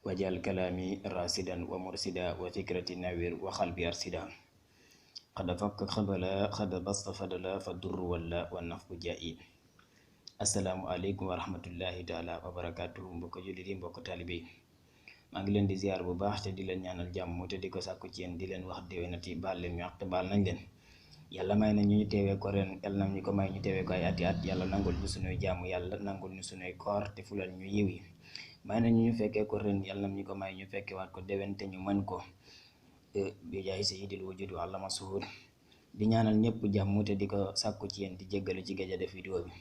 wajal kalaami rasidan wa mursida wa fikrati nawir wa xalbi arsida xada fakk xabala xada basta fadala fa dur walla wa naf bu jaayi. Assalaamu aleykum wa rahmatullahi taala wa barakatuhu. Mbokk jullit yi, mbokk taalibe yi, maa ngi leen di ziar bu baax te di leen ñaanal jàmm te di ko sàkku ci yéen, di leen wax déwénati baal leen ñu àq te baal nañ leen. Yàlla may na ñu teewee ko ren, yàlla na ñu ko may ñu teewee ko ay ati at. Yàlla nangul ñu sunuy jaamu, yàlla nangul ñu sunuy koor te fulal ñu yiw yi. may na ñu fekkee ko ren, yàlla na ñu ko may ñu fekkee waat ko déwén te ñu mën ko bi jaay sayyidil wujud wa allama suhur. Di ñaanal ñëpp jàmm te di ko sàkku ci yéen, di jéggalu ci géej a def vidéo bi.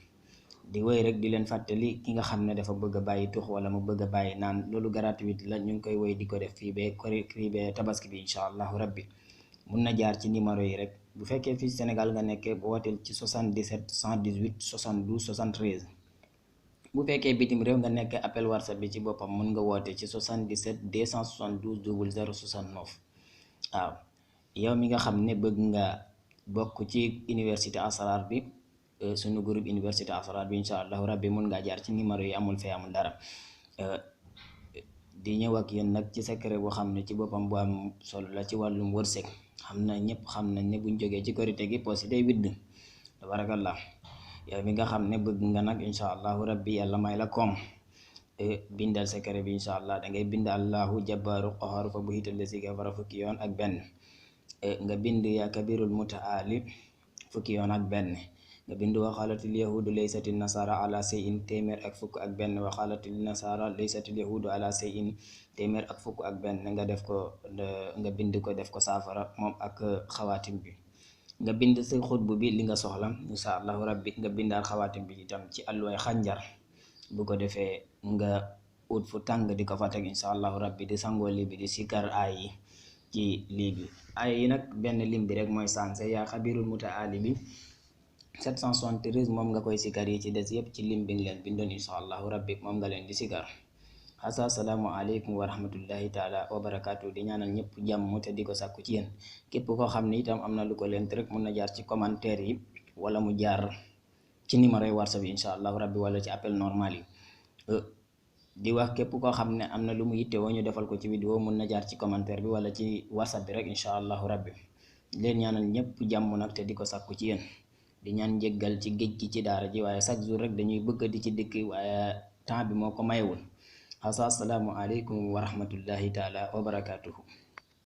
di woy rek di leen fàttali ki nga xam ne dafa bëgg a bàyyi tux wala mu bëgg a bàyyi naan, loolu gratuit la, ñu ngi koy woy di ko def fii ba tabaski bi incha allahu rabbi. mun na jaar ci numéro yi rek. Bu fekkee fii Sénégal nga nekkee, bu wooteel ci 77 118 72 73. bu fekkee bitim réew nga nekkee, appel whatsapp bi ci boppam mun nga woote ci 77 272 00 69. waaw yow mi nga xam ne bëgg nga bokk ci université Asrar bi, sunu groupe université Asrar bi incha allahu rabbi, mun ngaa jaar ci numéro yi, amul fee amul dara. di ñëw ak yéen nag ci secret boo xam ne ci boppam bu am solo la ci wàllum wërsëg. xam na ñëpp xam nañ ne buñ jógee ci korite gi poos yi day widd, tabarakallah. yow mi nga xam ne bëgg nga nag incha allahu rabbi yàlla may la koom, bindal secret bi incha allah. da ngay bind allahu jabbaaru qaharu fa buhital la si gafara fukki yoon ak benn. nga bind yaa kabirul mutaali fukki yoon ak benn. nga bind waxaalatil yahudu laysatil nasara ala shay'in téeméer ak fukk ak benn. waxaalatil nasara laysatil yahudu ala shay'in téeméer ak fukk ak benn. nga def ko, nga bind ko def ko saafara moom ak xawaatim bi. nga bind sa xutbu bi li nga soxla insha allahu rabbi. nga bindaal xawaatim bi itam ci alluway xànjar. bu ko defee nga ut fu tàng di ko fa teg insha allahu rabbi, di sangoo lii bi, di sikar aay yi ci lii bi. aay yi nag benn lim bi rek mooy sanse yaa xabirul mutaali bi 773 moom nga koy sikar, yi ci des yëpp ci lim bi nga leen bindoon insha allahu rabbi moom nga leen di sikar. assalaamu aleykum wa rahmatullahi taala wa barakaatu. di ñaanal ñëpp jàmm te di ko sàkku ci yéen. képp koo xam ne itam am na lu ko leen rek mun na jaar ci commentaire yi, wala mu jaar ci numéro yi whatsapp yi insha allahu rabbi, wala ci appel normal yi. di wax képp koo xam ne am na lu mu yitte woo ñu defal ko ci vidéo, mun na jaar ci commentaire bi wala ci whatsapp bi rek insha allahu rabbi. leen ñaanal ñëpp jàmm nag te di ko sàkku ci yéen. di ñaan njéggal ci géej gi ci daara ji, waaye chaque jour rek dañuy bëgg di ci dëkk, waaye temps bi moo ko mayewul. assalaamu aleykum wa rahmatullahi taala wa barakatuhu.